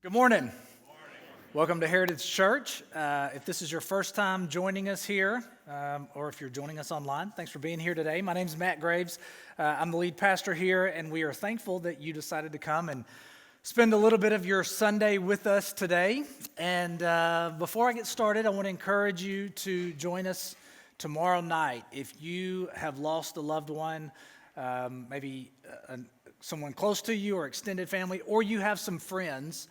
Good morning. Welcome to Heritage Church. If this is your first time joining us here, or if you're joining us online, thanks for being here today. My name is Matt Graves. I'm the lead pastor here, and we are thankful that you decided to come and spend a little bit of your Sunday with us today. And before I get started, I want to encourage you to join us tomorrow night. If you have lost a loved one, maybe someone close to you or extended family, or you have some friends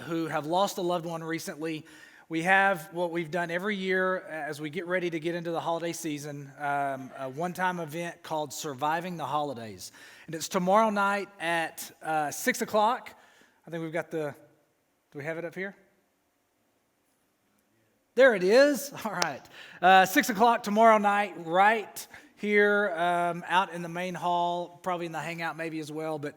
who have lost a loved one recently, we have what we've done every year as we get ready to get into the holiday season, a one-time event called Surviving the Holidays. And it's tomorrow night at 6 o'clock. I think we've got do we have it up here? There it is. All right. 6 o'clock tomorrow night, right here out in the main hall, probably in the hangout maybe as well, but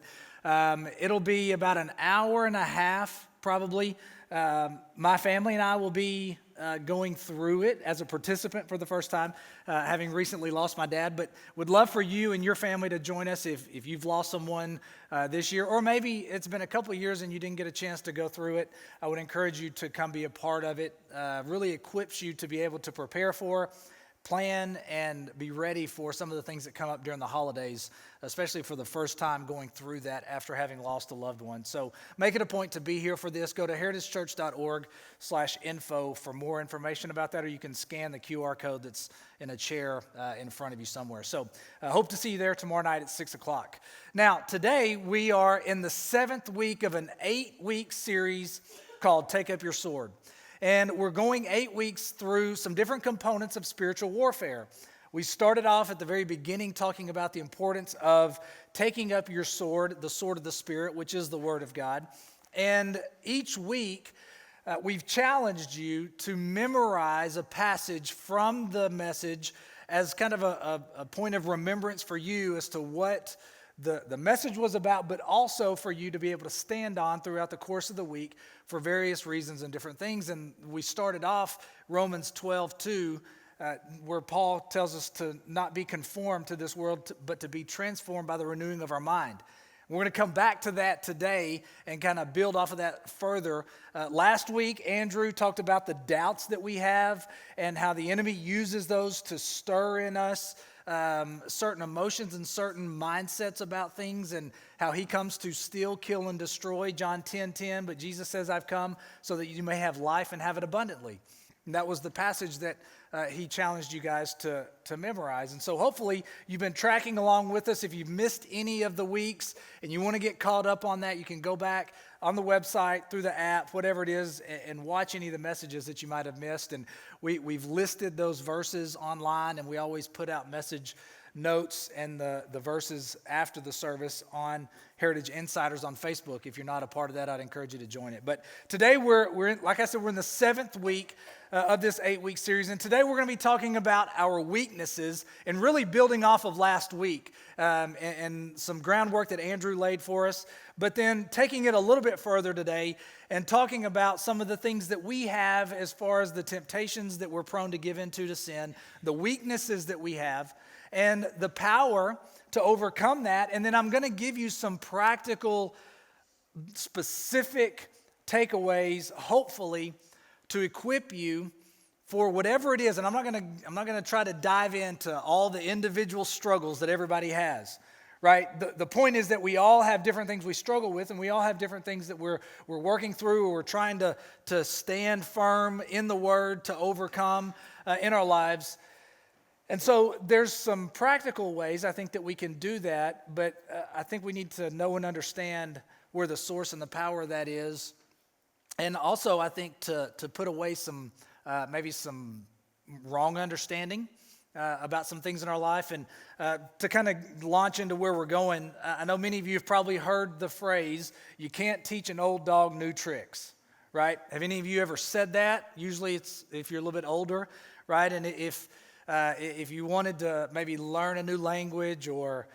it'll be about an hour and a half probably. My family and I will be going through it as a participant for the first time, having recently lost my dad, but would love for you and your family to join us if you've lost someone this year, or maybe it's been a couple of years and you didn't get a chance to go through it. I would encourage you to come be a part of it. Really equips you to be able to prepare for, plan, and be ready for some of the things that come up during the holidays, especially for the first time going through that after having lost a loved one. So make it a point to be here for this. Go to heritagechurch.org/info for more information about that, or you can scan the QR code that's in a chair in front of you somewhere. So I hope to see you there tomorrow night at 6 o'clock. Now, today we are in the 7th week of an 8-week series called Take Up Your Sword. And we're going 8 weeks through some different components of spiritual warfare. We started off at the very beginning talking about the importance of taking up your sword, the sword of the Spirit, which is the Word of God. And each week, we've challenged you to memorize a passage from the message as kind of a point of remembrance for you as to what the message was about, but also for you to be able to stand on throughout the course of the week for various reasons and different things. And we started off Romans 12:2, where Paul tells us to not be conformed to this world, but to be transformed by the renewing of our mind. We're going to come back to that today and kind of build off of that further. Last week, Andrew talked about the doubts that we have and how the enemy uses those to stir in us certain emotions and certain mindsets about things, and how he comes to steal, kill, and destroy. John 10:10, but Jesus says, I've come so that you may have life and have it abundantly. And that was the passage that he challenged you guys to memorize. And so hopefully you've been tracking along with us. If you've missed any of the weeks and you want to get caught up on that, you can go back on the website, through the app, whatever it is, and watch any of the messages that you might have missed. And we've listed those verses online, and we always put out message notes and the verses after the service on Heritage Insiders on Facebook. If you're not a part of that, I'd encourage you to join it. But today we're in, like I said, we're in the 7th week of this 8-week series, and today we're going to be talking about our weaknesses and really building off of last week and some groundwork that Andrew laid for us, but then taking it a little bit further today and talking about some of the things that we have as far as the temptations that we're prone to give into to sin, the weaknesses that we have, and the power to overcome that. And then I'm going to give you some practical, specific takeaways, hopefully, to equip you for whatever it is. And I'm not going to try to dive into all the individual struggles that everybody has, right? The point is that we all have different things we struggle with, and we all have different things that we're working through, or we're trying to stand firm in the Word to overcome in our lives. And so there's some practical ways I think that we can do that, but I think we need to know and understand where the source and the power of that is. And also I think to put away some maybe some wrong understanding about some things in our life, and to kind of launch into where we're going. I know many of you have probably heard the phrase, you can't teach an old dog new tricks, right? Have any of you ever said that? Usually it's if you're a little bit older, right? And if you wanted to maybe learn a new language or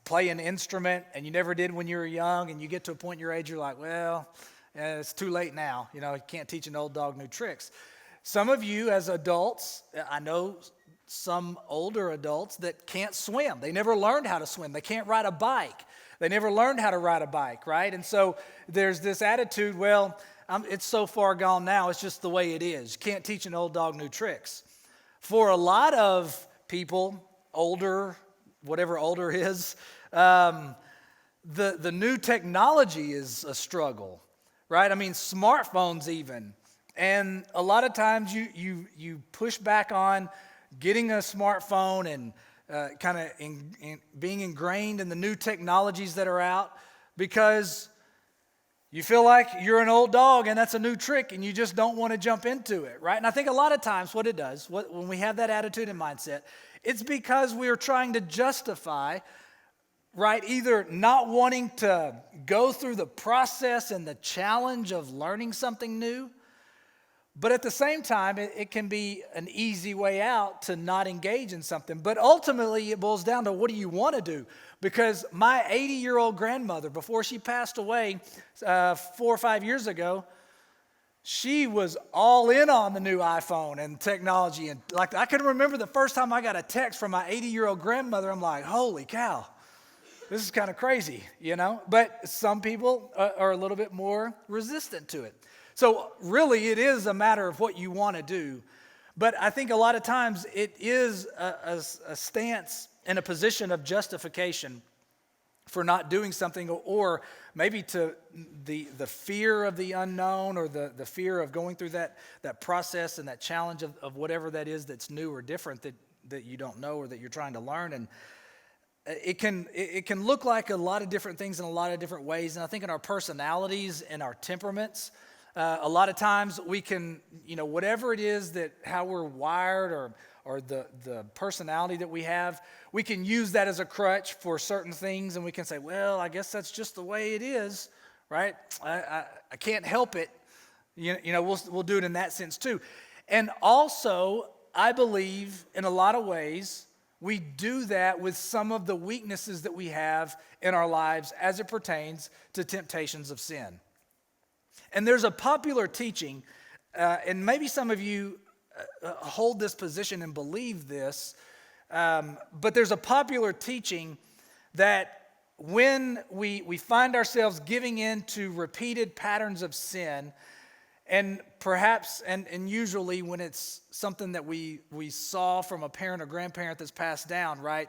play an instrument and you never did when you were young, and you get to a point in your age, you're like, well, it's too late now. You can't teach an old dog new tricks. Some of you as adults, I know some older adults that can't swim. They never learned how to swim. They can't ride a bike. They never learned how to ride a bike, right? And so there's this attitude, well, it's so far gone now, it's just the way it is. You can't teach an old dog new tricks. For a lot of people, older, whatever older is, the new technology is a struggle, right? I mean, smartphones even. And a lot of times you push back on getting a smartphone and kind of being ingrained in the new technologies that are out because you feel like you're an old dog and that's a new trick and you just don't want to jump into it, right? And I think a lot of times what it does, when we have that attitude and mindset, it's because we are trying to justify, right, either not wanting to go through the process and the challenge of learning something new, but at the same time, it can be an easy way out to not engage in something. But ultimately, it boils down to what do you want to do? Because my 80-year-old grandmother, before she passed away 4 or 5 years ago, she was all in on the new iPhone and technology. And like I can remember the first time I got a text from my 80-year-old grandmother, I'm like, holy cow, this is kind of crazy, you know? But some people are a little bit more resistant to it. So really, it is a matter of what you want to do. But I think a lot of times it is a stance in a position of justification for not doing something, or maybe to the fear of the unknown, or the fear of going through that process and that challenge of whatever that is that's new or different that you don't know or that you're trying to learn. And it can look like a lot of different things in a lot of different ways. And I think in our personalities and our temperaments, a lot of times we can, whatever it is that how we're wired or the personality that we have, we can use that as a crutch for certain things, and we can say, well, I guess that's just the way it is, right? I can't help it. We'll do it in that sense too. And also, I believe in a lot of ways, we do that with some of the weaknesses that we have in our lives as it pertains to temptations of sin. And there's a popular teaching, and maybe some of you hold this position and believe this, but there's a popular teaching that when we find ourselves giving in to repeated patterns of sin, and perhaps, and usually when it's something that we saw from a parent or grandparent that's passed down, right?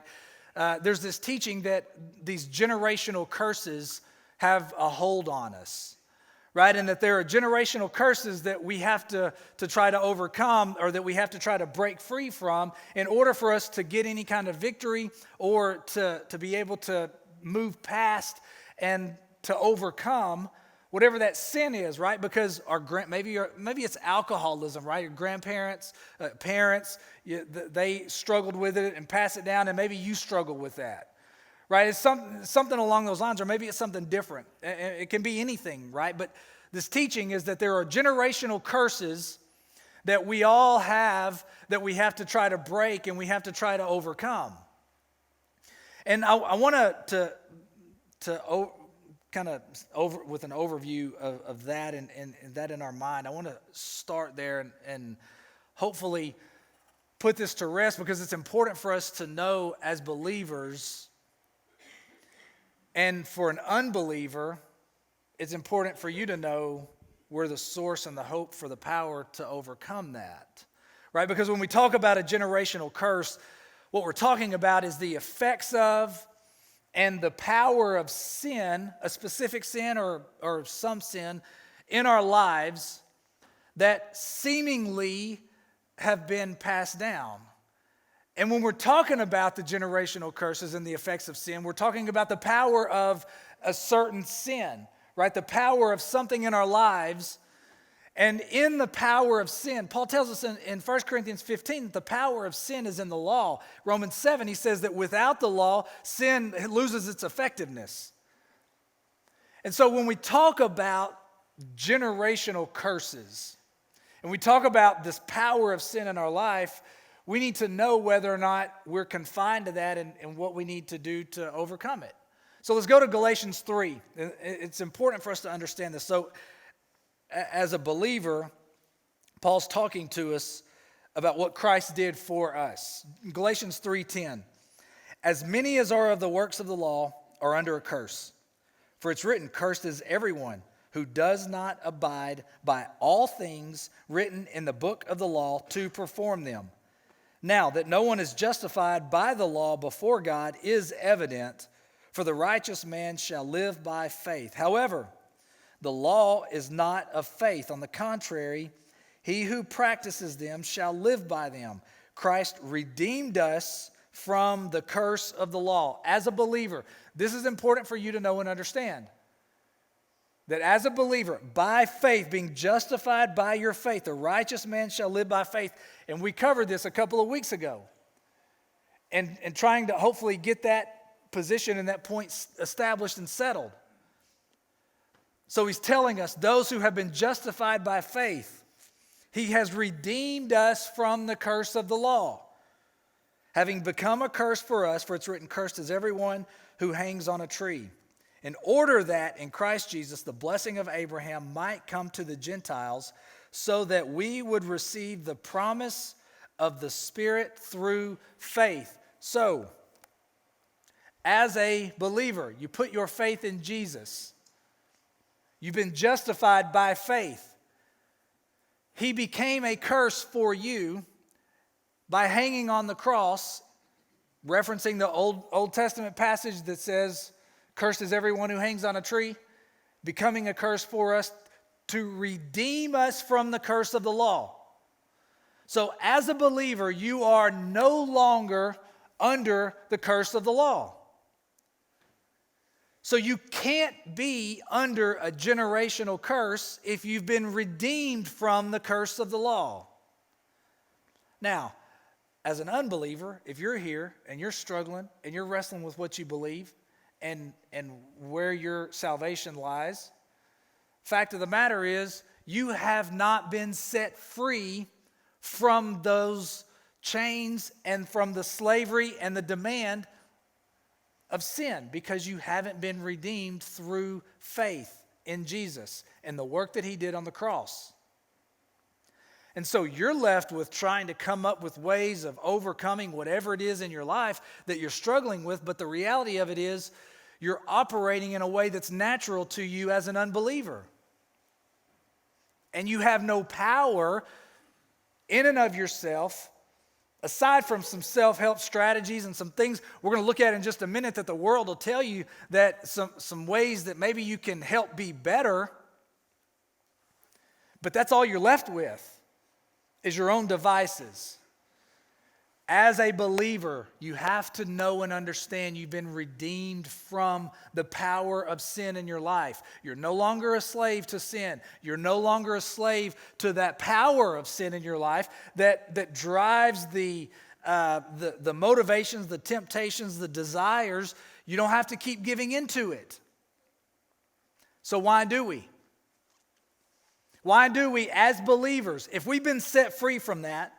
There's this teaching that these generational curses have a hold on us. Right, and that there are generational curses that we have to try to overcome, or that we have to try to break free from in order for us to get any kind of victory, or to be able to move past and to overcome whatever that sin is, right? Because maybe it's alcoholism, right? Your grandparents, parents, they struggled with it and pass it down, and maybe you struggle with that. Right, it's something along those lines, or maybe it's something different. It can be anything, right? But this teaching is that there are generational curses that we all have that we have to try to break and we have to try to overcome. And I want to kind of with an overview of that and that in our mind. I want to start there and hopefully put this to rest, because it's important for us to know as believers. And for an unbeliever, it's important for you to know where the source and the hope for the power to overcome that, right? Because when we talk about a generational curse, what we're talking about is the effects of and the power of sin, a specific sin or some sin in our lives that seemingly have been passed down. And when we're talking about the generational curses and the effects of sin, we're talking about the power of a certain sin, right? The power of something in our lives. And in the power of sin, Paul tells us in 1 Corinthians 15 that the power of sin is in the law. Romans 7, he says that without the law, sin loses its effectiveness. And so when we talk about generational curses, and we talk about this power of sin in our life, we need to know whether or not we're confined to that and what we need to do to overcome it. So let's go to Galatians 3. It's important for us to understand this. So as a believer, Paul's talking to us about what Christ did for us. Galatians 3:10. As many as are of the works of the law are under a curse. For it's written, cursed is everyone who does not abide by all things written in the book of the law to perform them. Now that no one is justified by the law before God is evident, for the righteous man shall live by faith. However, the law is not of faith. On the contrary, he who practices them shall live by them. Christ redeemed us from the curse of the law. As a believer, this is important for you to know and understand. That as a believer, by faith, being justified by your faith, the righteous man shall live by faith. And we covered this a couple of weeks ago. And trying to hopefully get that position and that point established and settled. So he's telling us, those who have been justified by faith, he has redeemed us from the curse of the law, having become a curse for us, for it's written, cursed is everyone who hangs on a tree, in order that in Christ Jesus the blessing of Abraham might come to the Gentiles, so that we would receive the promise of the Spirit through faith. So, as a believer, you put your faith in Jesus. You've been justified by faith. He became a curse for you by hanging on the cross, referencing the Old Testament passage that says, cursed is everyone who hangs on a tree, becoming a curse for us to redeem us from the curse of the law. So as a believer, you are no longer under the curse of the law. So you can't be under a generational curse if you've been redeemed from the curse of the law. Now, as an unbeliever, if you're here and you're struggling and you're wrestling with what you believe and where your salvation lies, fact of the matter is you have not been set free from those chains and from the slavery and the demand of sin, because you haven't been redeemed through faith in Jesus and the work that he did on the cross. And so you're left with trying to come up with ways of overcoming whatever it is in your life that you're struggling with, but the reality of it is you're operating in a way that's natural to you as an unbeliever. And you have no power in and of yourself, aside from some self-help strategies and some things we're going to look at in just a minute that the world will tell you, that some ways that maybe you can help be better, but that's all you're left with is your own devices. As a believer, you have to know and understand you've been redeemed from the power of sin in your life. You're no longer a slave to sin. You're no longer a slave to that power of sin in your life that drives the motivations, the temptations, the desires. You don't have to keep giving into it. So why do we? Why do we, as believers, if we've been set free from that,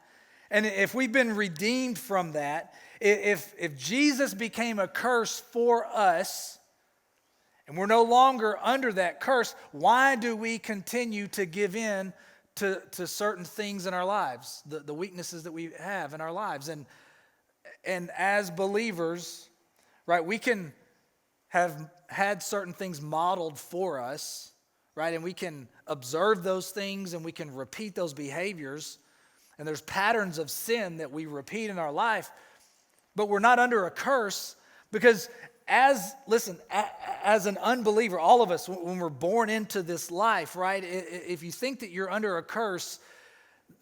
and if we've been redeemed from that, if Jesus became a curse for us, and we're no longer under that curse, why do we continue to give in to certain things in our lives, the weaknesses that we have in our lives? And as believers, right, we can have had certain things modeled for us, right, and we can observe those things and we can repeat those behaviors. And there's patterns of sin that we repeat in our life, but we're not under a curse, because as an unbeliever, all of us, when we're born into this life, right, if you think that you're under a curse,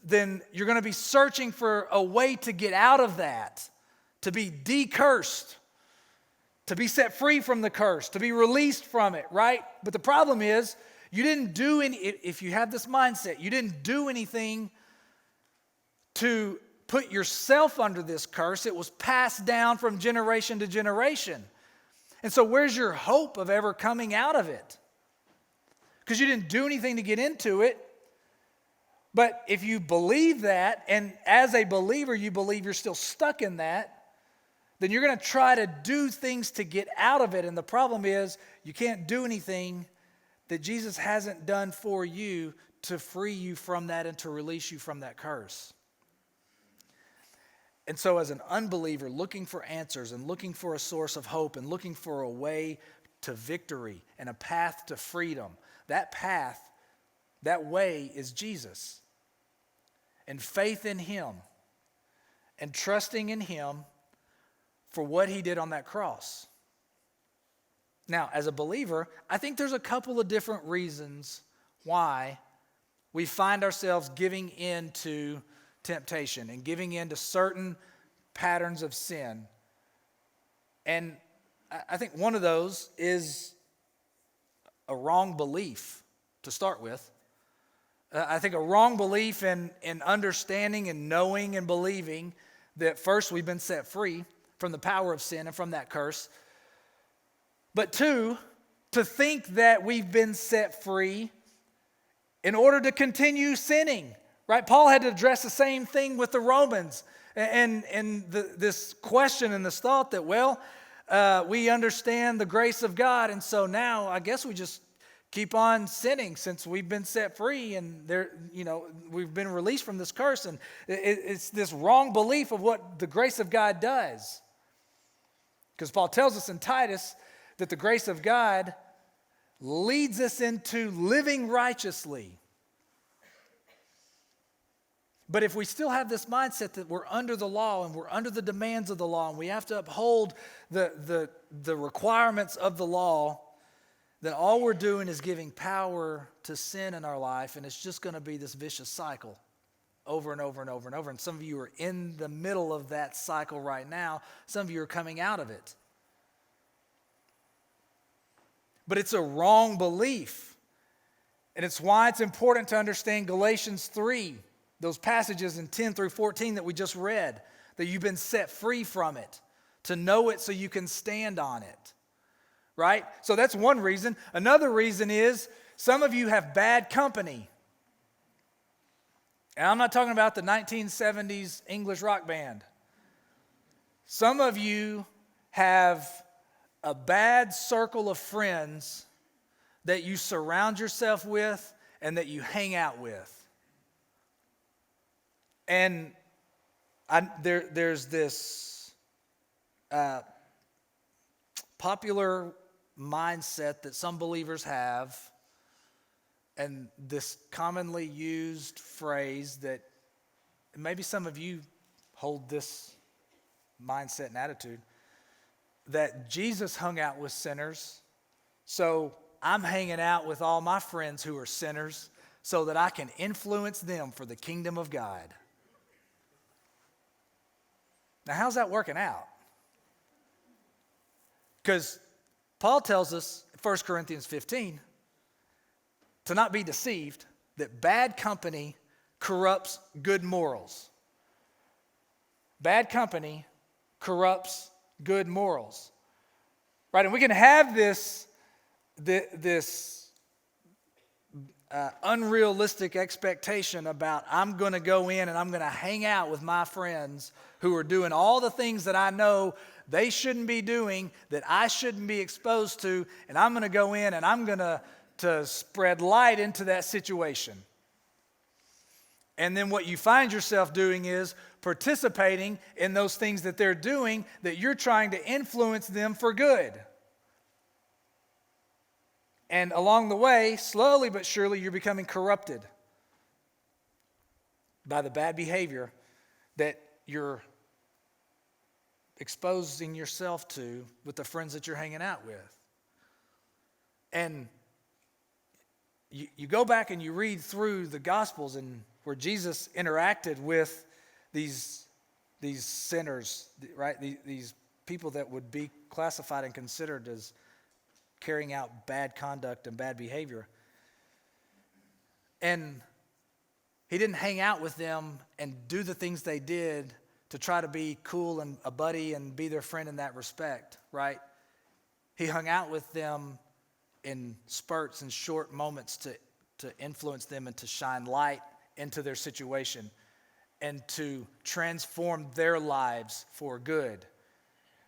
then you're going to be searching for a way to get out of that, to be decursed, to be set free from the curse, to be released from it, right? But the problem is, you didn't do any, if you have this mindset, you didn't do anything to put yourself under this curse. It was passed down from generation to generation. And so where's your hope of ever coming out of it? Because you didn't do anything to get into it. But if you believe that, and as a believer you believe you're still stuck in that, then you're going to try to do things to get out of it. And the problem is you can't do anything that Jesus hasn't done for you to free you from that and to release you from that curse. And so as an unbeliever looking for answers and looking for a source of hope and looking for a way to victory and a path to freedom, that path, that way is Jesus. And faith in him and trusting in him for what he did on that cross. Now, as a believer, I think there's a couple of different reasons why we find ourselves giving in to temptation and giving in to certain patterns of sin. And I think one of those is a wrong belief to start with. I think a wrong belief in understanding and knowing and believing that first we've been set free from the power of sin and from that curse. But two, to think that we've been set free in order to continue sinning, right? Paul had to address the same thing with the Romans. And this question and this thought that, we understand the grace of God, and so now I guess we just keep on sinning since we've been set free and we've been released from this curse. And it's this wrong belief of what the grace of God does. Because Paul tells us in Titus that the grace of God leads us into living righteously. But if we still have this mindset that we're under the law and we're under the demands of the law and we have to uphold the requirements of the law, then all we're doing is giving power to sin in our life, and it's just going to be this vicious cycle over and over and over and over. And some of you are in the middle of that cycle right now. Some of you are coming out of it. But it's a wrong belief. And it's why it's important to understand Galatians 3, those passages in 10 through 14 that we just read, that you've been set free from it, to know it so you can stand on it. Right? So that's one reason. Another reason is some of you have bad company. And I'm not talking about the 1970s English rock band. Some of you have a bad circle of friends that you surround yourself with and that you hang out with. And there's this popular mindset that some believers have, and this commonly used phrase that maybe some of you hold this mindset and attitude, that Jesus hung out with sinners, so I'm hanging out with all my friends who are sinners so that I can influence them for the kingdom of God. Now, how's that working out? Because Paul tells us in 1 Corinthians 15 to not be deceived, that bad company corrupts good morals. Bad company corrupts good morals. Right? And we can have this unrealistic expectation about I'm going to go in and I'm going to hang out with my friends who are doing all the things that I know they shouldn't be doing, that I shouldn't be exposed to, and I'm going to go in and I'm going to spread light into that situation. And then what you find yourself doing is participating in those things that they're doing that you're trying to influence them for good. And along the way, slowly but surely, you're becoming corrupted by the bad behavior that you're exposing yourself to with the friends that you're hanging out with. And you go back and you read through the Gospels and where Jesus interacted with these sinners, right? These people that would be classified and considered as carrying out bad conduct and bad behavior. And he didn't hang out with them and do the things they did to try to be cool and a buddy and be their friend in that respect, right? He hung out with them in spurts and short moments to influence them and to shine light into their situation and to transform their lives for good.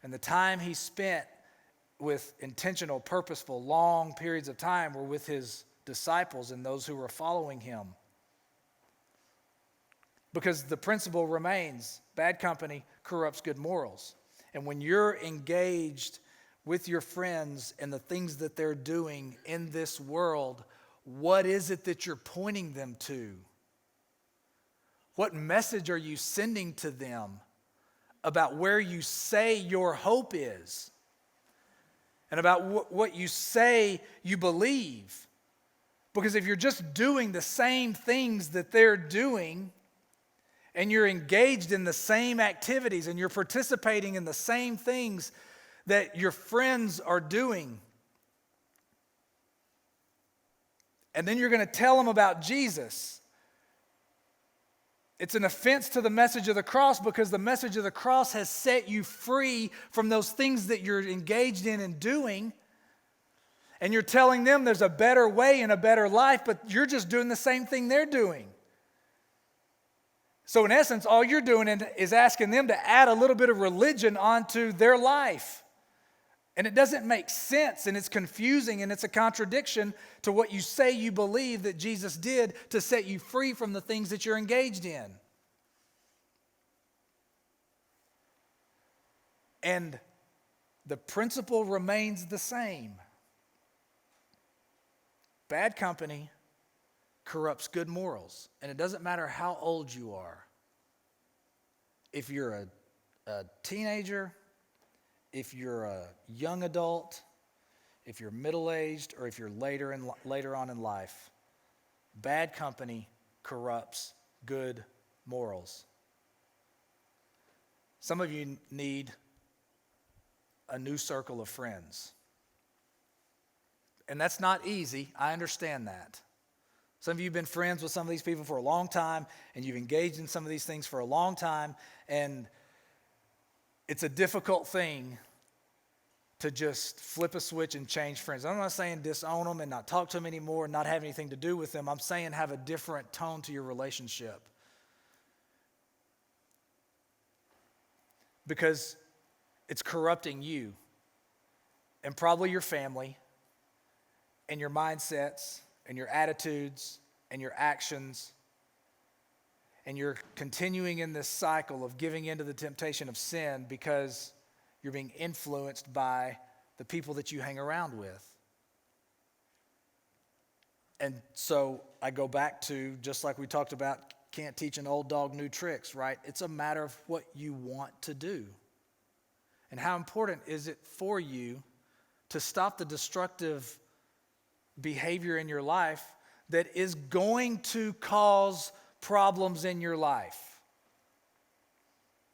And the time he spent with intentional, purposeful, long periods of time were with his disciples and those who were following him. Because the principle remains, bad company corrupts good morals. And when you're engaged with your friends and the things that they're doing in this world, what is it that you're pointing them to? What message are you sending to them about where you say your hope is? And about what you say you believe? Because if you're just doing the same things that they're doing, and you're engaged in the same activities, and you're participating in the same things that your friends are doing, and then you're going to tell them about Jesus, it's an offense to the message of the cross, because the message of the cross has set you free from those things that you're engaged in and doing. And you're telling them there's a better way and a better life, but you're just doing the same thing they're doing. So in essence, all you're doing is asking them to add a little bit of religion onto their life. And it doesn't make sense, and it's confusing, and it's a contradiction to what you say you believe that Jesus did to set you free from the things that you're engaged in. And the principle remains the same. Bad company corrupts good morals. And it doesn't matter how old you are. If you're a teenager, if you're a young adult, if you're middle-aged, or if you're later on in life, bad company corrupts good morals. Some of you need a new circle of friends. And that's not easy. I understand that. Some of you have been friends with some of these people for a long time, and you've engaged in some of these things for a long time, and it's a difficult thing to just flip a switch and change friends. I'm not saying disown them and not talk to them anymore and not have anything to do with them. I'm saying have a different tone to your relationship. Because it's corrupting you and probably your family and your mindsets and your attitudes and your actions. And you're continuing in this cycle of giving into the temptation of sin because you're being influenced by the people that you hang around with. And so I go back to, just like we talked about, can't teach an old dog new tricks, right? It's a matter of what you want to do. And how important is it for you to stop the destructive behavior in your life that is going to cause problems in your life?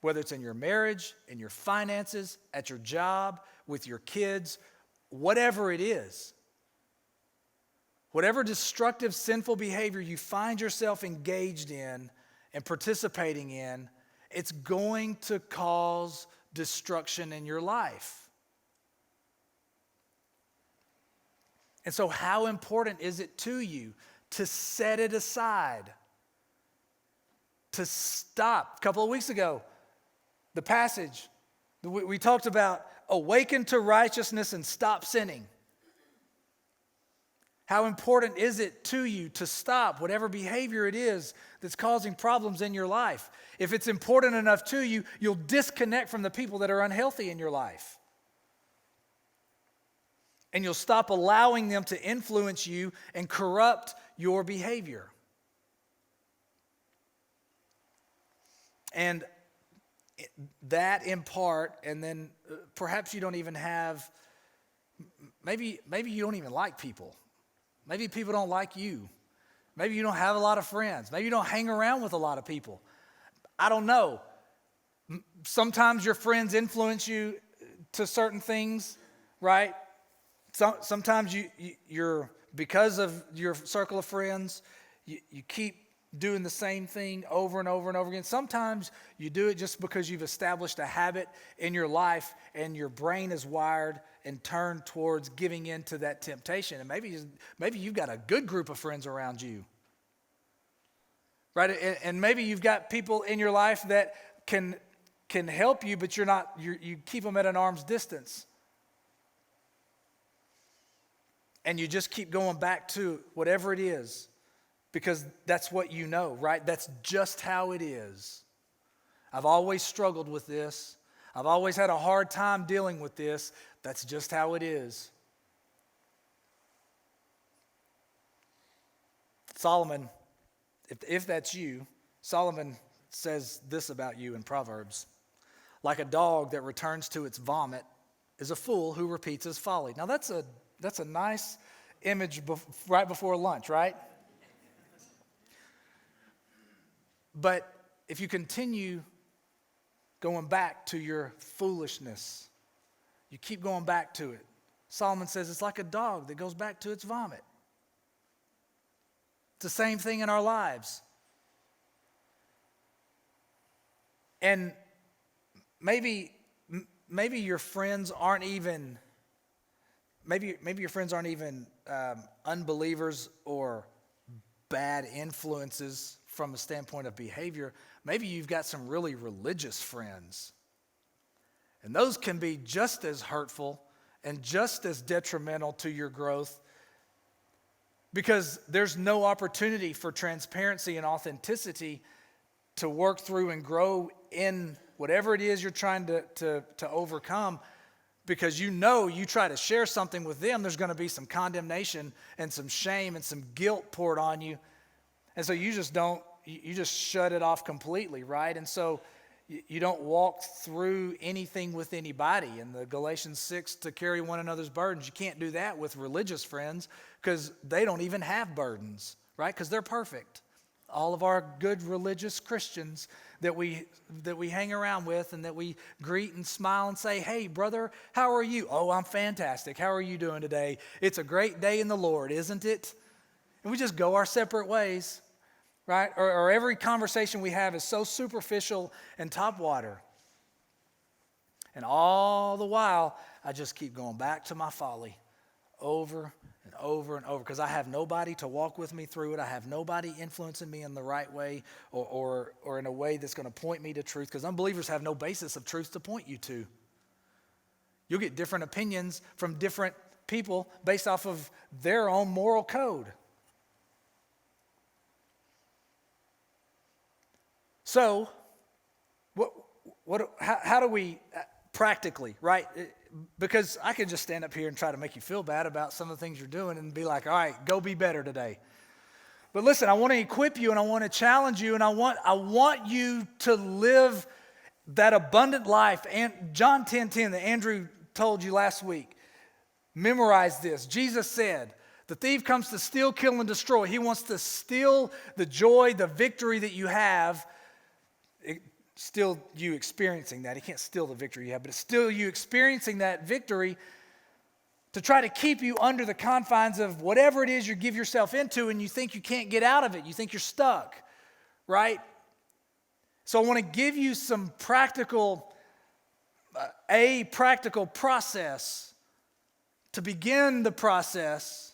Whether it's in your marriage, in your finances, at your job, with your kids, whatever it is. Whatever destructive, sinful behavior you find yourself engaged in and participating in, it's going to cause destruction in your life. And so how important is it to you to set it aside? To stop. A couple of weeks ago, the passage, we talked about awaken to righteousness and stop sinning. How important is it to you to stop whatever behavior it is that's causing problems in your life? If it's important enough to you, you'll disconnect from the people that are unhealthy in your life. And you'll stop allowing them to influence you and corrupt your behavior. And that in part, and then perhaps you don't even have, maybe you don't even like people. Maybe people don't like you. Maybe you don't have a lot of friends. Maybe you don't hang around with a lot of people. I don't know. Sometimes your friends influence you to certain things, right? Sometimes you're because of your circle of friends, you keep doing the same thing over and over and over again. Sometimes you do it just because you've established a habit in your life and your brain is wired and turned towards giving in to that temptation. And maybe you've got a good group of friends around you, right? And maybe you've got people in your life that can help you, but you keep them at an arm's distance. And you just keep going back to whatever it is because that's what you know, right? That's just how it is. I've always struggled with this. I've always had a hard time dealing with this. That's just how it is. Solomon, if that's you, Solomon says this about you in Proverbs. Like a dog that returns to its vomit is a fool who repeats his folly. Now that's a nice image right before lunch, right? But if you continue going back to your foolishness, you keep going back to it. Solomon says it's like a dog that goes back to its vomit. It's the same thing in our lives. And maybe your friends aren't even unbelievers or bad influences from a standpoint of behavior. Maybe you've got some really religious friends. And those can be just as hurtful and just as detrimental to your growth, because there's no opportunity for transparency and authenticity to work through and grow in whatever it is you're trying to overcome, because you try to share something with them, there's going to be some condemnation and some shame and some guilt poured on you. And so you just shut it off completely, right? And so you don't walk through anything with anybody. In the Galatians 6, to carry one another's burdens, you can't do that with religious friends because they don't even have burdens, right? Because they're perfect. All of our good religious Christians that we hang around with and that we greet and smile and say, "Hey, brother, how are you?" "Oh, I'm fantastic. How are you doing today?" "It's a great day in the Lord, isn't it?" And we just go our separate ways, right? Or every conversation we have is so superficial and topwater. And all the while, I just keep going back to my folly over and over and over, because I have nobody to walk with me through it. I have nobody influencing me in the right way or in a way that's going to point me to truth, because unbelievers have no basis of truth to point you to. You'll get different opinions from different people based off of their own moral code. So, how do we practically, right? Because I could just stand up here and try to make you feel bad about some of the things you're doing and be like, "All right, go be better today." But listen, I want to equip you and I want to challenge you, and I want you to live that abundant life. And John 10:10 that Andrew told you last week, memorize this. Jesus said, "The thief comes to steal, kill, and destroy." He wants to steal the joy, the victory that you have. Still you experiencing that. He can't steal the victory you have, but it's still you experiencing that victory, to try to keep you under the confines of whatever it is you give yourself into, and you think you can't get out of it. You think you're stuck, right? So I want to give you some practical process to begin the process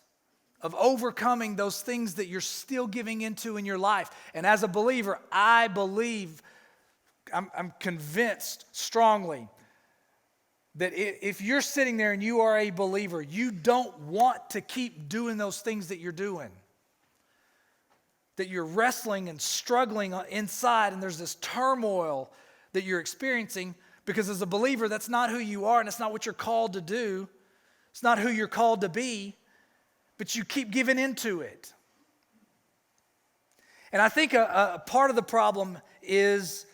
of overcoming those things that you're still giving into in your life. And as a believer, I believe, I'm convinced strongly that if you're sitting there and you are a believer, you don't want to keep doing those things that you're doing. That you're wrestling and struggling inside, and there's this turmoil that you're experiencing, because as a believer, that's not who you are, and it's not what you're called to do. It's not who you're called to be, but you keep giving into it. And I think a part of the problem is,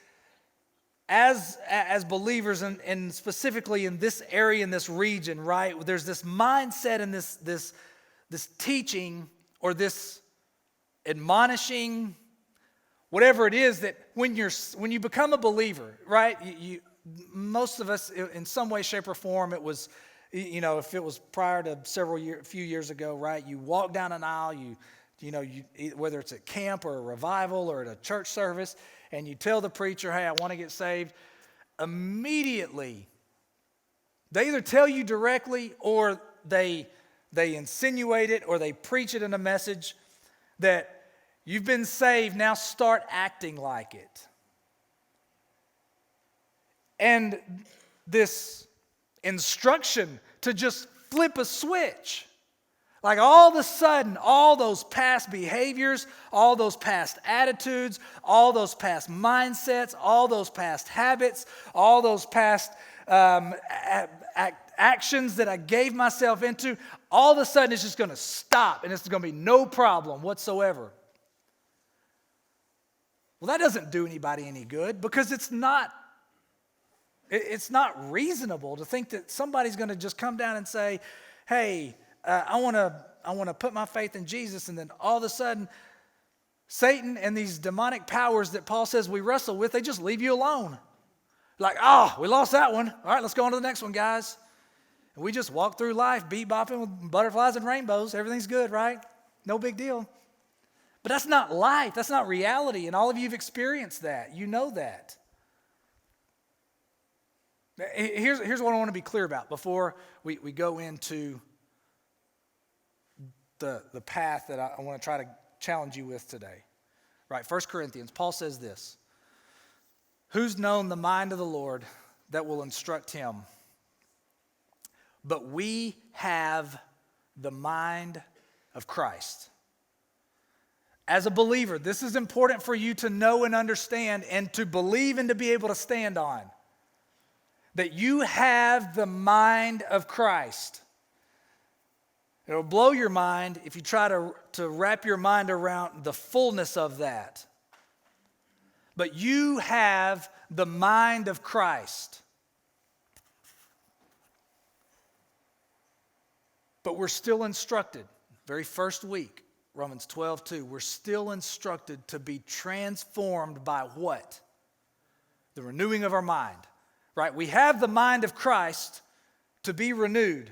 as believers, and specifically in this area, in this region, right? There's this mindset and this teaching or this admonishing, whatever it is, that when you become a believer, right? Most of us, in some way, shape, or form, it was, if it was prior to a few years ago, right? You walk down an aisle, whether it's at camp or a revival or at a church service, and you tell the preacher, "Hey, I want to get saved." Immediately, they either tell you directly, or they insinuate it, or they preach it in a message that you've been saved, now start acting like it. And this instruction to just flip a switch, Like all of a sudden, all those past behaviors, all those past attitudes, all those past mindsets, all those past habits, all those past actions that I gave myself into, all of a sudden it's just going to stop and it's going to be no problem whatsoever. Well, that doesn't do anybody any good because it's not reasonable to think that somebody's going to just come down and say, hey, I want to put my faith in Jesus, and then all of a sudden, Satan and these demonic powers that Paul says we wrestle with, they just leave you alone. Like, we lost that one. All right, let's go on to the next one, guys. And we just walk through life, beat-bopping with butterflies and rainbows. Everything's good, right? No big deal. But that's not life. That's not reality. And all of you have experienced that. You know that. Here's what I want to be clear about before we go into the path that I want to try to challenge you with today. Right, 1 Corinthians, Paul says this: who's known the mind of the Lord that will instruct him? But we have the mind of Christ. As a believer, this is important for you to know and understand and to believe and to be able to stand on. That you have the mind of Christ. It'll blow your mind if you try to wrap your mind around the fullness of that. But you have the mind of Christ. But we're still instructed, very first week, Romans 12:2, we're still instructed to be transformed by what? The renewing of our mind. Right? We have the mind of Christ to be renewed.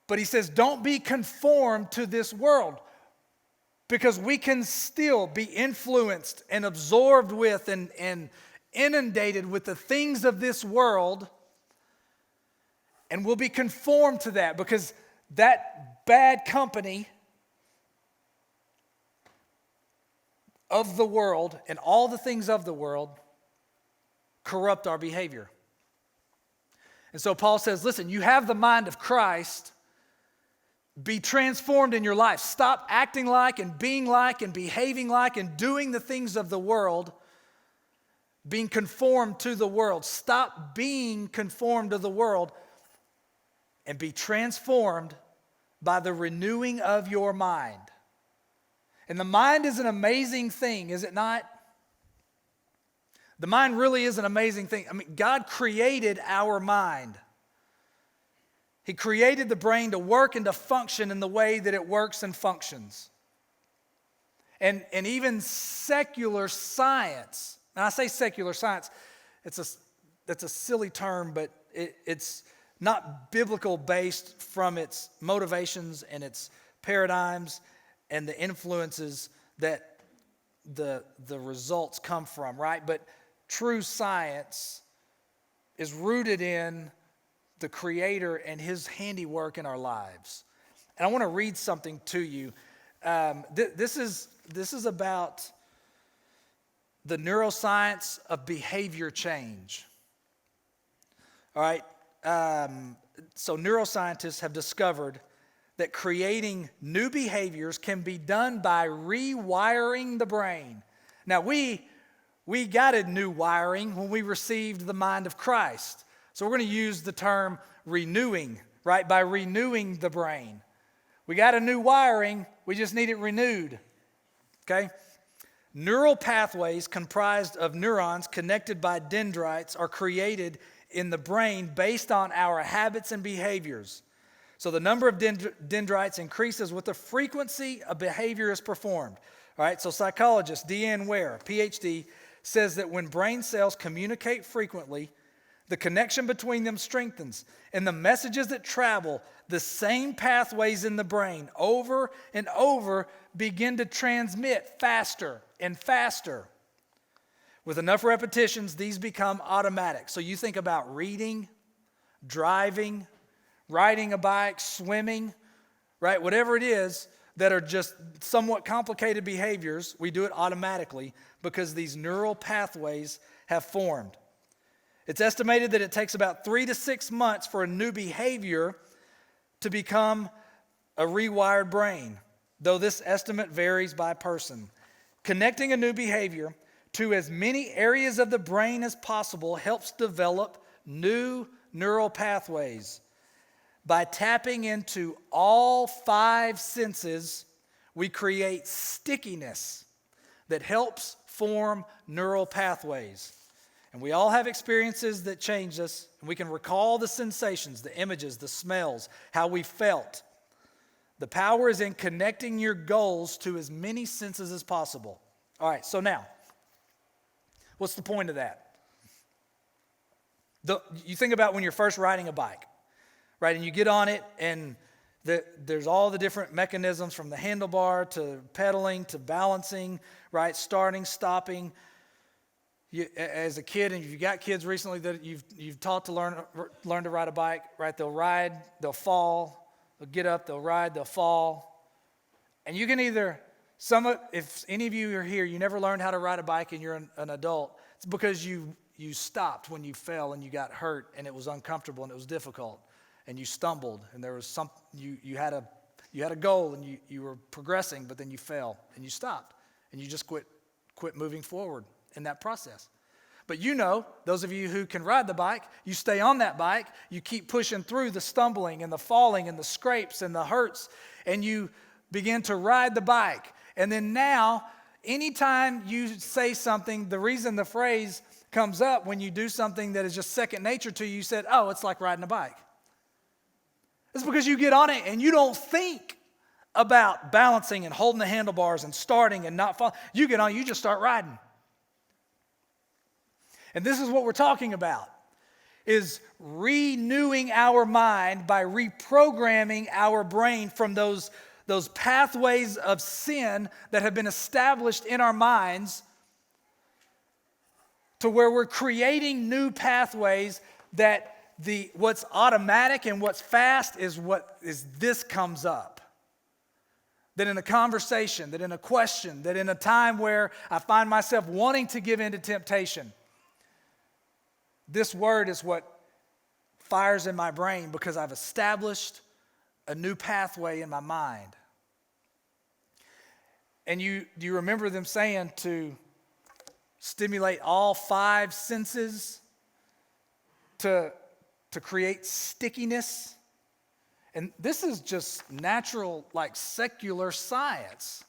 But he says, don't be conformed to this world, because we can still be influenced and absorbed with and inundated with the things of this world, and we'll be conformed to that because that bad company of the world and all the things of the world corrupt our behavior. And so Paul says, listen, you have the mind of Christ. Be transformed in your life. Stop acting like and being like and behaving like and doing the things of the world, being conformed to the world. Stop being conformed to the world and be transformed by the renewing of your mind. And the mind is an amazing thing, is it not? The mind really is an amazing thing. I mean, God created our mind. He created the brain to work and to function in the way that it works and functions. And even secular science, and I say secular science, that's a silly term, but it's not biblical based from its motivations and its paradigms and the influences that the results come from, right? But true science is rooted in the Creator and His handiwork in our lives. And I want to read something to you. This is about the neuroscience of behavior change. All right. So neuroscientists have discovered that creating new behaviors can be done by rewiring the brain. Now, we got a new wiring when we received the mind of Christ. So we're going to use the term renewing, right? By renewing the brain. We got a new wiring, we just need it renewed, okay? Neural pathways comprised of neurons connected by dendrites are created in the brain based on our habits and behaviors. So the number of dendrites increases with the frequency a behavior is performed. All right, so psychologist Deanne Ware, PhD, says that when brain cells communicate frequently, the connection between them strengthens, and the messages that travel the same pathways in the brain over and over begin to transmit faster and faster. With enough repetitions, these become automatic. So you think about reading, driving, riding a bike, swimming, right? Whatever it is that are just somewhat complicated behaviors, we do it automatically because these neural pathways have formed. It's estimated that it takes about 3 to 6 months for a new behavior to become a rewired brain, though this estimate varies by person. Connecting a new behavior to as many areas of the brain as possible helps develop new neural pathways. By tapping into all 5 senses, we create stickiness that helps form neural pathways. And we all have experiences that change us, and we can recall the sensations, the images, the smells, how we felt. The power is in connecting your goals to as many senses as possible. All right, so now, what's the point of that? You think about when you're first riding a bike, right? And you get on it, and there's all the different mechanisms from the handlebar to pedaling to balancing, right? Starting, stopping. As a kid, and if you've got kids recently that you've taught to learn to ride a bike, right? They'll ride, they'll fall, they'll get up, they'll ride, they'll fall. And you can either, if any of you are here, you never learned how to ride a bike and you're an adult, it's because you stopped when you fell and you got hurt and it was uncomfortable and it was difficult and you stumbled and there was you had a goal and you were progressing, but then you fell and you stopped and you just quit moving forward in that process. But those of you who can ride the bike, you stay on that bike, you keep pushing through the stumbling and the falling and the scrapes and the hurts, and you begin to ride the bike. And then now, anytime you say something, the reason the phrase comes up when you do something that is just second nature to you, you said, oh, it's like riding a bike. It's because you get on it and you don't think about balancing and holding the handlebars and starting and not falling. You get on, you just start riding. And this is what we're talking about, is renewing our mind by reprogramming our brain from those pathways of sin that have been established in our minds to where we're creating new pathways that what's automatic and what's fast is this comes up. That in a conversation, that in a question, that in a time where I find myself wanting to give in to temptation, this word is what fires in my brain because I've established a new pathway in my mind. And do you remember them saying to stimulate all 5 senses to create stickiness? And this is just natural, like secular science.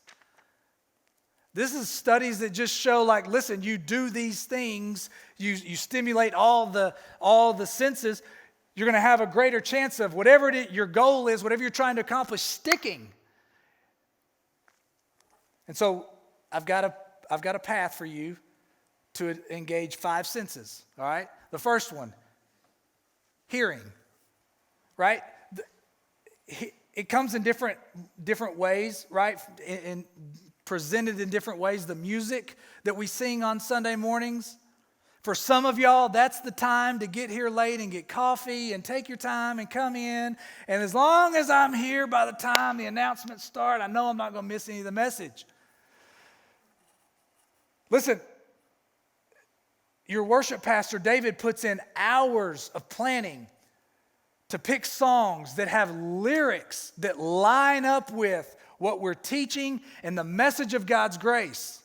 This is studies that just show, like, listen, you do these things, you stimulate all the senses, you're going to have a greater chance of whatever your goal is, whatever you're trying to accomplish, sticking. And so I've got a path for you to engage 5 senses. All right. The first one, hearing. Right. It comes in different ways. Right. In presented in different ways. The music that we sing on Sunday mornings. For some of y'all, that's the time to get here late and get coffee and take your time and come in. And as long as I'm here by the time the announcements start, I know I'm not going to miss any of the message. Listen, your worship pastor, David, puts in hours of planning to pick songs that have lyrics that line up with what we're teaching and the message of God's grace.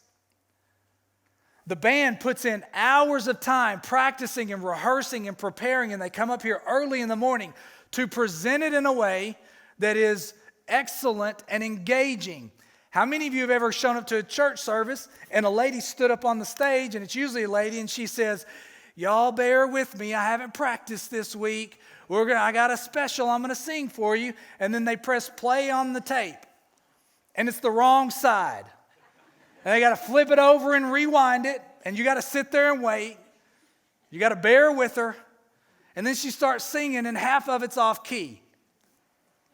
The band puts in hours of time practicing and rehearsing and preparing, and they come up here early in the morning to present it in a way that is excellent and engaging. How many of you have ever shown up to a church service and a lady stood up on the stage, and it's usually a lady, and she says, y'all bear with me, I haven't practiced this week. I got a special I'm going to sing for you. And then they press play on the tape, and it's the wrong side. And they got to flip it over and rewind it, and you got to sit there and wait. You got to bear with her. And then she starts singing, and half of it's off key.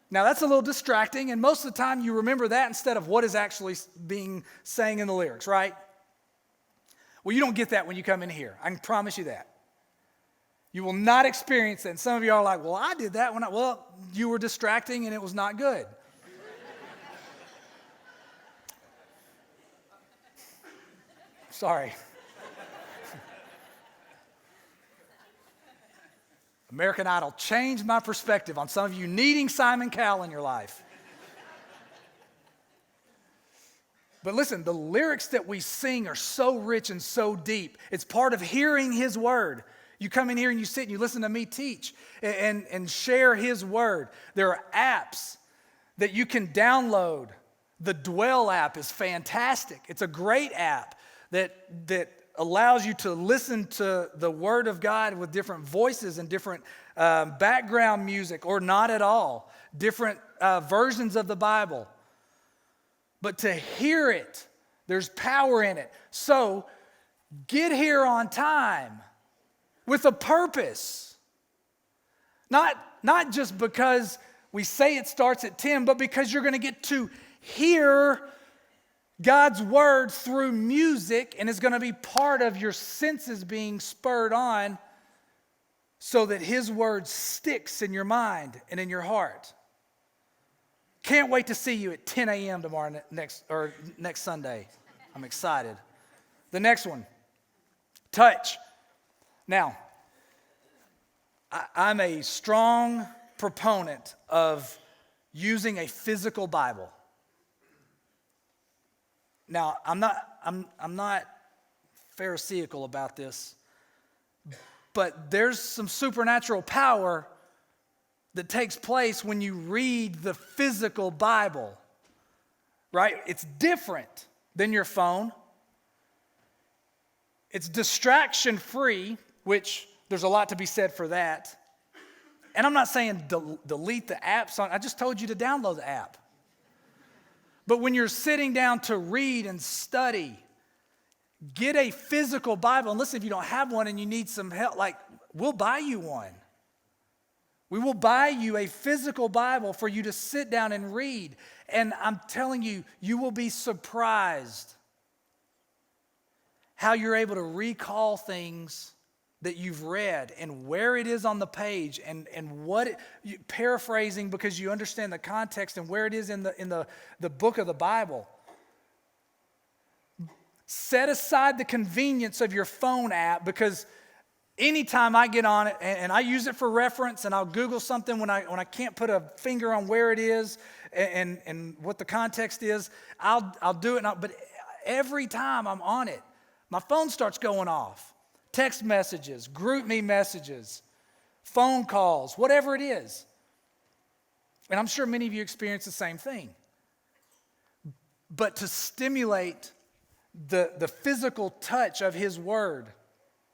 Now, that's a little distracting, and most of the time you remember that instead of what is actually being sang in the lyrics, right? Well, you don't get that when you come in here. I can promise you that. You will not experience that. And some of you are like, well, I did that well, you were distracting, and it was not good. Sorry. American Idol changed my perspective on some of you needing Simon Cowell in your life. But listen, the lyrics that we sing are so rich and so deep. It's part of hearing His word. You come in here and you sit and you listen to me teach and share His word. There are apps that you can download. The Dwell app is fantastic. It's a great app that allows you to listen to the word of God with different voices and different background music, or not at all, different versions of the Bible. But to hear it, there's power in it. So get here on time with a purpose. Not just because we say it starts at 10, but because you're going to get to hear God's word through music, and it's going to be part of your senses being spurred on so that His word sticks in your mind and in your heart. Can't wait to see you at 10 a.m. tomorrow next Sunday. I'm excited. The next one, touch. Now, I'm a strong proponent of using a physical Bible. Now, I'm not pharisaical about this, but there's some supernatural power that takes place when you read the physical Bible, right? It's different than your phone. It's distraction-free, which there's a lot to be said for that. And I'm not saying delete the apps. I just told you to download the app. But when you're sitting down to read and study, get a physical Bible. And listen, if you don't have one and you need some help, we'll buy you one. We will buy you a physical Bible for you to sit down and read. And I'm telling you, you will be surprised how you're able to recall things that you've read and where it is on the page and what paraphrasing because you understand the context and where it is in the book of the Bible. Set aside the convenience of your phone app, because anytime I get on it and I use it for reference and I'll Google something when I can't put a finger on where it is and what the context is, I'll do it. But every time I'm on it, my phone starts going off. Text messages, group me messages, phone calls, whatever it is. And I'm sure many of you experience the same thing. But to stimulate the physical touch of His word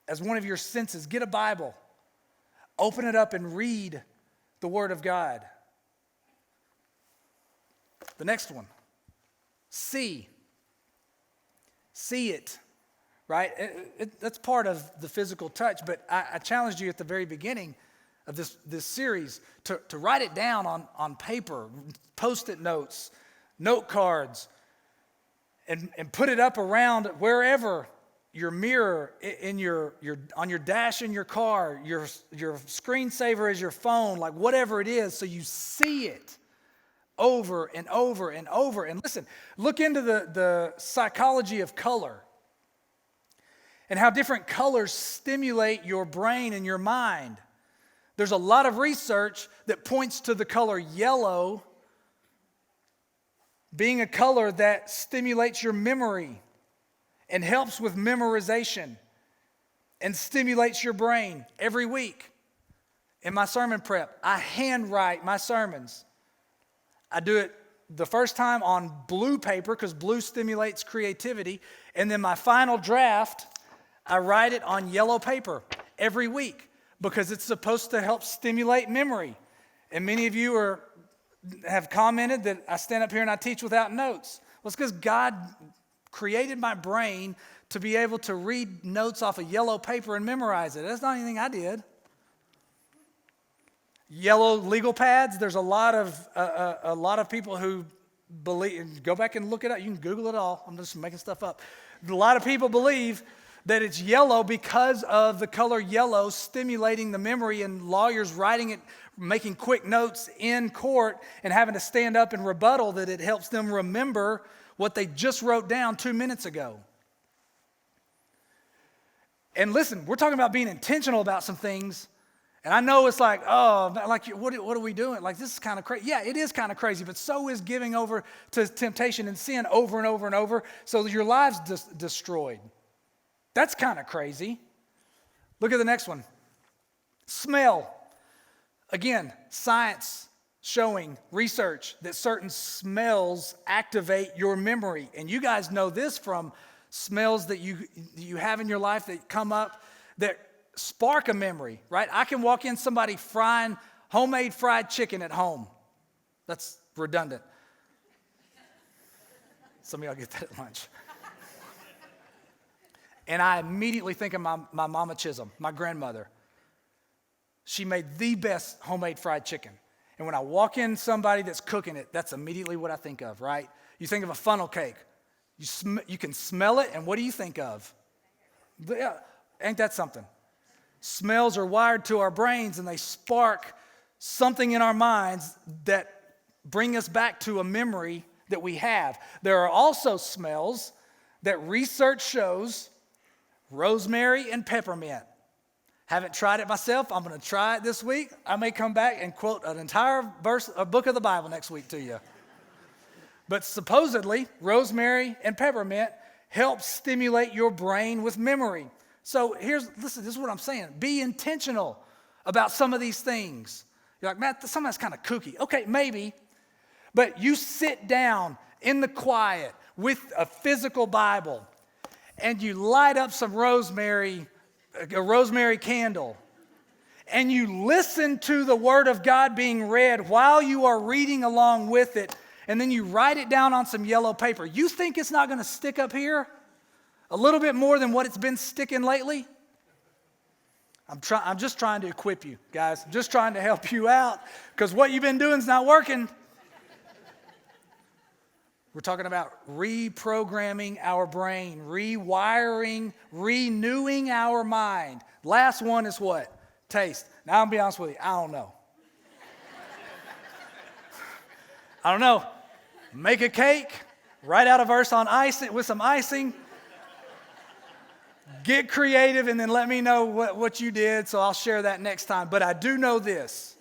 as one of your senses, get a Bible, open it up and read the word of God. The next one, see it. Right? That's part of the physical touch, but I challenged you at the very beginning of this series to write it down on paper, Post-it notes, note cards, and put it up around wherever, your mirror, in your on your dash in your car, your screensaver is your phone, like whatever it is, so you see it over and over and over. And listen, look into the psychology of color and how different colors stimulate your brain and your mind. There's a lot of research that points to the color yellow being a color that stimulates your memory and helps with memorization and stimulates your brain. Every week in my sermon prep, I handwrite my sermons. I do it the first time on blue paper because blue stimulates creativity, and then my final draft, I write it on yellow paper every week because it's supposed to help stimulate memory. And many of you have commented that I stand up here and I teach without notes. Well, it's because God created my brain to be able to read notes off of yellow paper and memorize it. That's not anything I did. Yellow legal pads, there's a lot of people who believe, go back and look it up. You can Google it all. I'm just making stuff up. A lot of people believe that it's yellow because of the color yellow stimulating the memory, and lawyers writing it, making quick notes in court and having to stand up and rebuttal that it helps them remember what they just wrote down 2 minutes ago. And listen, we're talking about being intentional about some things, And I know it's like, oh, like what are we doing? Like, this is kind of crazy. Yeah, it is kind of crazy, but so is giving over to temptation and sin over and over and over so that your life's destroyed. That's kind of crazy. Look at the next one. Smell. Again, science showing research that certain smells activate your memory. And you guys know this from smells that you have in your life that come up that spark a memory, right? I can walk in somebody frying homemade fried chicken at home. That's redundant. Some of y'all get that at lunch. And I immediately think of my Mama Chisholm, my grandmother. She made the best homemade fried chicken. And when I walk in somebody that's cooking it, that's immediately what I think of, right? You think of a funnel cake. You can smell it, and what do you think of? Yeah, ain't that something? Smells are wired to our brains, and they spark something in our minds that bring us back to a memory that we have. There are also smells that research shows, rosemary and peppermint. Haven't tried it myself. I'm going to try it this week. I may come back and quote an entire verse, a book of the Bible next week to you. But supposedly, rosemary and peppermint help stimulate your brain with memory. So listen, this is what I'm saying. Be intentional about some of these things. You're like, Matt, some of that's kind of kooky. Okay, maybe. But you sit down in the quiet with a physical Bible and you light up some rosemary, a rosemary candle, and you listen to the Word of God being read while you are reading along with it, and then you write it down on some yellow paper. You think it's not going to stick up here a little bit more than what it's been sticking lately? I'm just trying to equip you, guys. I'm just trying to help you out because what you've been doing is not working. We're talking about reprogramming our brain, rewiring, renewing our mind. Last one is what? Taste. Now, I'm going to be honest with you. I don't know. I don't know. Make a cake, write out a verse on icing with some icing. Get creative and then let me know what you did, so I'll share that next time. But I do know this.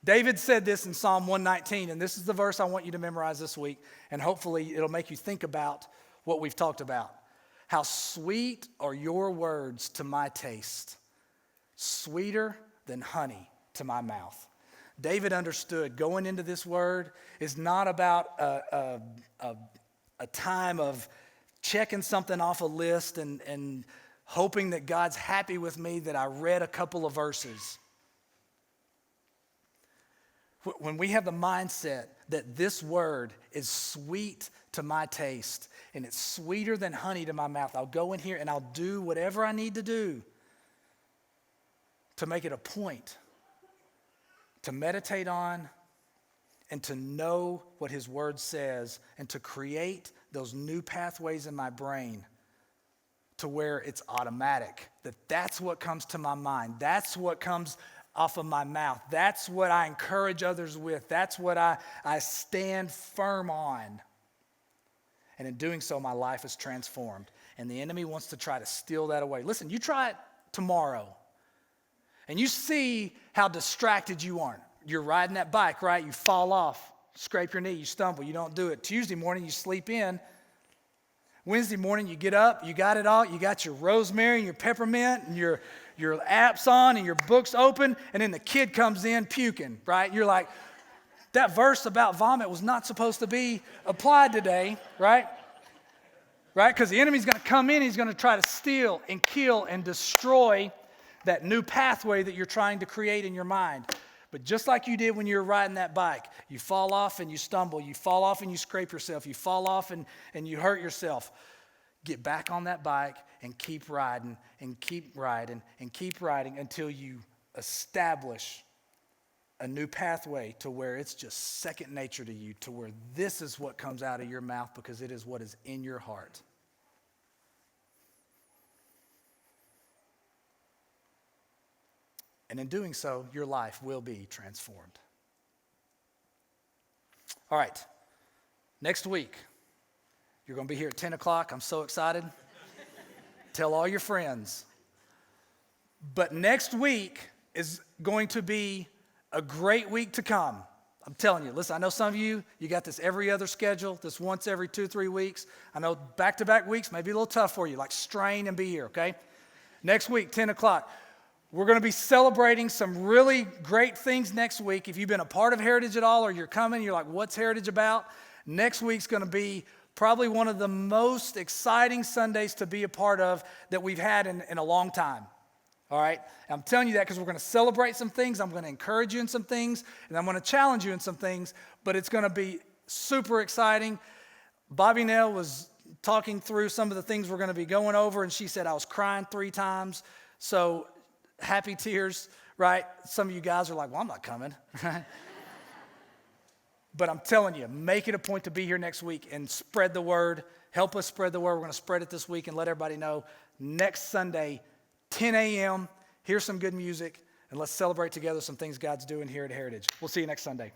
David said this in Psalm 119, and this is the verse I want you to memorize this week, and hopefully it'll make you think about what we've talked about. How sweet are your words to my taste, sweeter than honey to my mouth. David understood going into this word is not about a time of checking something off a list and hoping that God's happy with me that I read a couple of verses. When we have the mindset that this word is sweet to my taste and it's sweeter than honey to my mouth, I'll go in here and I'll do whatever I need to do to make it a point to meditate on and to know what his word says and to create those new pathways in my brain to where it's automatic, that's what comes to my mind. That's what comes off of my mouth. That's what I encourage others with. That's what I stand firm on. And in doing so, my life is transformed. And the enemy wants to try to steal that away. Listen, you try it tomorrow, and you see how distracted you are. You're riding that bike, right? You fall off, scrape your knee, you stumble, you don't do it. Tuesday morning, you sleep in. Wednesday morning, you get up, you got it all. You got your rosemary and your peppermint and your apps on and your books open, and then the kid comes in puking, right? You're like, that verse about vomit was not supposed to be applied today, right? Right? Because the enemy's going to come in, he's going to try to steal and kill and destroy that new pathway that you're trying to create in your mind. But just like you did when you were riding that bike, you fall off and you stumble, you fall off and you scrape yourself, you fall off and you hurt yourself. Get back on that bike and keep riding and keep riding and keep riding until you establish a new pathway to where it's just second nature to you, to where this is what comes out of your mouth because it is what is in your heart. And in doing so, your life will be transformed. All right, next week, you're going to be here at 10 o'clock. I'm so excited. Tell all your friends. But next week, is going to be a great week to come. I'm telling you, listen, I know some of you got this every other schedule, this once every 2-3 weeks. I know back-to-back weeks may be a little tough for you, like strain and be here, okay? Next week, 10 o'clock. We're going to be celebrating some really great things next week. If you've been a part of Heritage at all or you're coming, you're like, what's Heritage about? Next week's going to be probably one of the most exciting Sundays to be a part of that we've had in a long time. All right? I'm telling you that because we're going to celebrate some things. I'm going to encourage you in some things, and I'm going to challenge you in some things, but it's going to be super exciting. Bobby Nell was talking through some of the things we're going to be going over, and she said I was crying 3 times. So happy tears, right? Some of you guys are like, well, I'm not coming. But I'm telling you, make it a point to be here next week and spread the word. Help us spread the word. We're going to spread it this week and let everybody know next Sunday, 10 a.m., here's some good music, and let's celebrate together some things God's doing here at Heritage. We'll see you next Sunday.